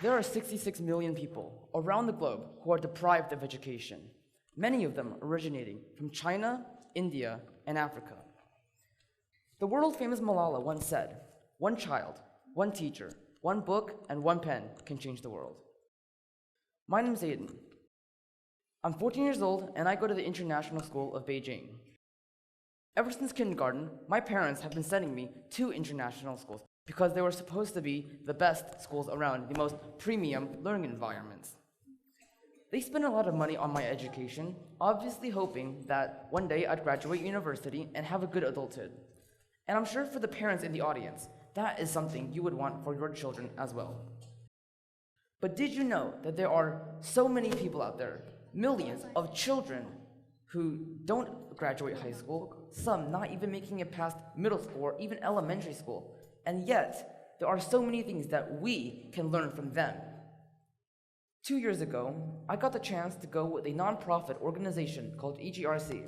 There are 66 million people around the globe who are deprived of education, many of them originating from China, India, and Africa. The world-famous Malala once said, "One child, one teacher, one book, and one pen can change the world." My name is Aiden. I'm 14 years old, and I go to the International School of Beijing. Ever since kindergarten, my parents have been sending me to international schools because they were supposed to be the best schools around, the most premium learning environments. They spend a lot of money on my education, obviously hoping that one day I'd graduate university and have a good adulthood. And I'm sure for the parents in the audience, that is something you would want for your children as well. But did you know that there are so many people out there, millions of children who don't graduate high school, some not even making it past middle school or even elementary school, and yet there are so many things that we can learn from them. 2 years ago, I got the chance to go with a non-profit organization called EGRC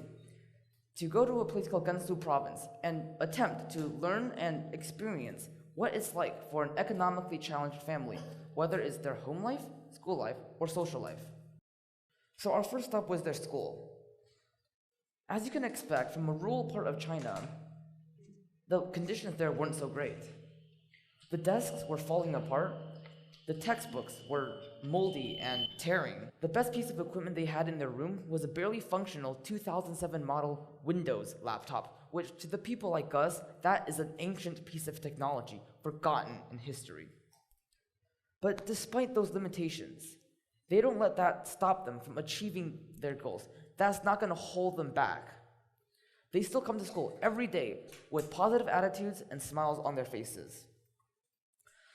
to go to a place called Gansu province and attempt to learn and experience what it's like for an economically challenged family, whether it's their home life, school life, or social life. So our first stop was their school. As you can expect from a rural part of China, the conditions there weren't so great. The desks were falling apart, the textbooks were moldy and tearing. The best piece of equipment they had in their room was a barely functional 2007 model Windows laptop, which to the people like us, that is an ancient piece of technology, forgotten in history. But despite those limitations, they don't let that stop them from achieving their goals. That's not going to hold them back. They still come to school every day with positive attitudes and smiles on their faces.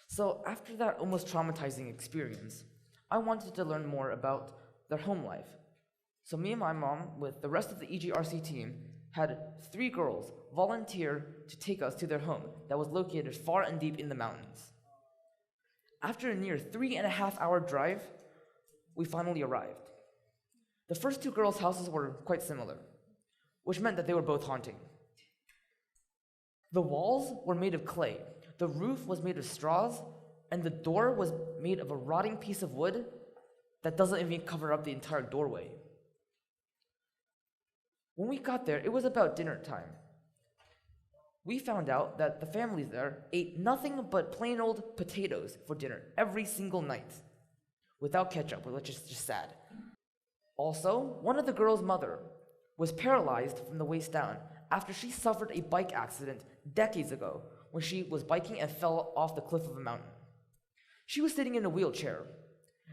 So after that almost traumatizing experience, I wanted to learn more about their home life. So me and my mom, with the rest of the EGRC team, had 3 girls volunteer to take us to their home that was located far and deep in the mountains. After a near 3.5-hour drive, we finally arrived. The first 2 girls' houses were quite similar, which meant that they were both haunting. The walls were made of clay, the roof was made of straws, and the door was made of a rotting piece of wood that doesn't even cover up the entire doorway. When we got there, it was about dinner time. We found out that the families there ate nothing but plain old potatoes for dinner every single night, without ketchup, which is just sad. Also, one of the girls' mother was paralyzed from the waist down after she suffered a bike accident decades ago when she was biking and fell off the cliff of a mountain. She was sitting in a wheelchair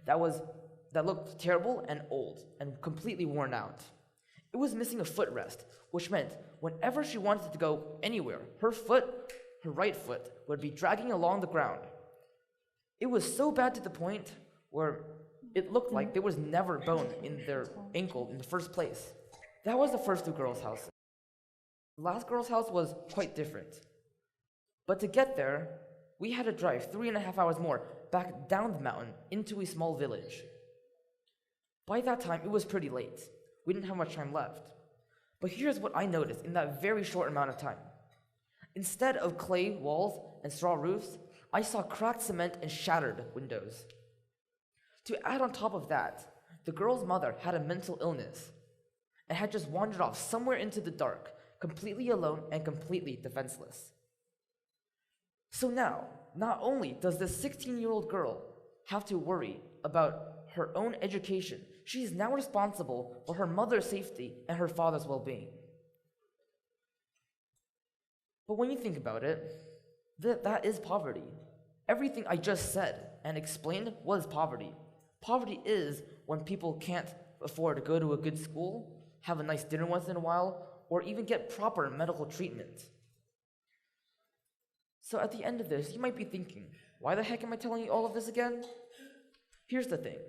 that looked terrible and old and completely worn out. It was missing a footrest, which meant whenever she wanted to go anywhere, her right foot, would be dragging along the ground. It was so bad to the point where it looked like there was never bone in their ankle in the first place. That was the first 2 girls' houses. The last girl's house was quite different. But to get there, we had to drive 3.5 hours more back down the mountain into a small village. By that time, it was pretty late. We didn't have much time left. But here's what I noticed in that very short amount of time. Instead of clay walls and straw roofs, I saw cracked cement and shattered windows. To add on top of that, the girl's mother had a mental illness and had just wandered off somewhere into the dark, completely alone and completely defenseless. So now, not only does this 16-year-old girl have to worry about her own education, she is now responsible for her mother's safety and her father's well-being. But when you think about it, that is poverty. Everything I just said and explained was poverty. Poverty is when people can't afford to go to a good school, have a nice dinner once in a while, or even get proper medical treatment. So at the end of this, you might be thinking, why the heck am I telling you all of this again? Here's the thing.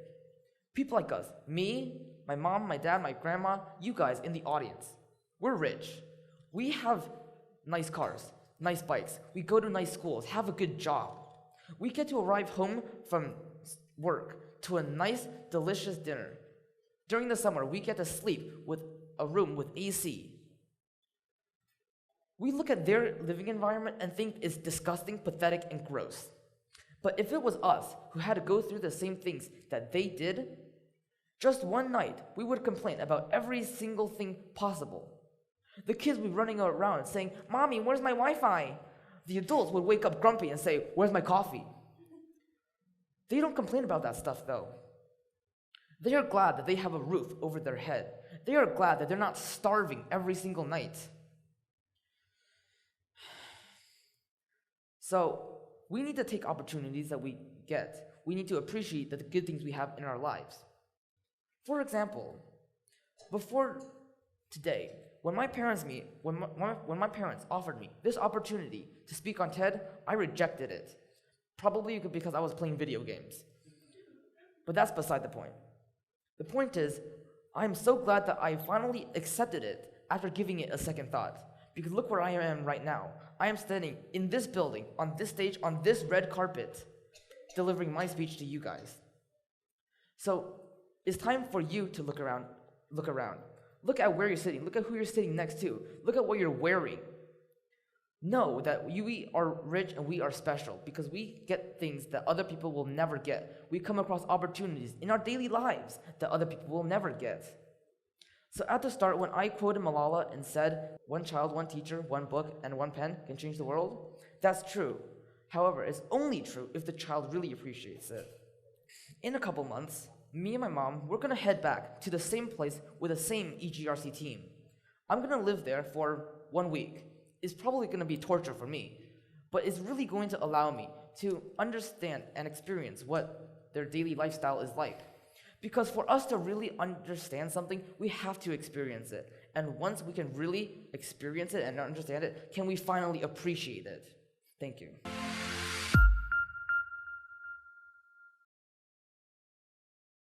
People like us, me, my mom, my dad, my grandma, you guys in the audience, we're rich. We have nice cars, nice bikes. We go to nice schools, have a good job. We get to arrive home from work to a nice, delicious dinner. During the summer, we get to sleep with a room with AC. We look at their living environment and think it's disgusting, pathetic, and gross. But if it was us who had to go through the same things that they did, just one night we would complain about every single thing possible. The kids would be running around saying, "Mommy, where's my Wi-Fi?" The adults would wake up grumpy and say, "Where's my coffee?" They don't complain about that stuff though. They are glad that they have a roof over their head. They are glad that they're not starving every single night. So we need to take opportunities that we get. We need to appreciate the good things we have in our lives. For example, before today, when my parents offered me this opportunity to speak on TED, I rejected it. Probably because I was playing video games. But that's beside the point. The point is, I'm so glad that I finally accepted it after giving it a second thought. Because look where I am right now. I am standing in this building, on this stage, on this red carpet, delivering my speech to you guys. So it's time for you to look around. Look at where you're sitting. Look at who you're sitting next to. Look at what you're wearing. Know that we are rich and we are special because we get things that other people will never get. We come across opportunities in our daily lives that other people will never get. So at the start, when I quoted Malala and said, "One child, one teacher, one book, and one pen can change the world," that's true. However, it's only true if the child really appreciates it. In a couple months, me and my mom, we're gonna head back to the same place with the same EGRC team. I'm gonna live there for 1 week. It's probably gonna be torture for me, but it's really going to allow me to understand and experience what their daily lifestyle is like. Because for us to really understand something, we have to experience it. And once we can really experience it and understand it, can we finally appreciate it? Thank you.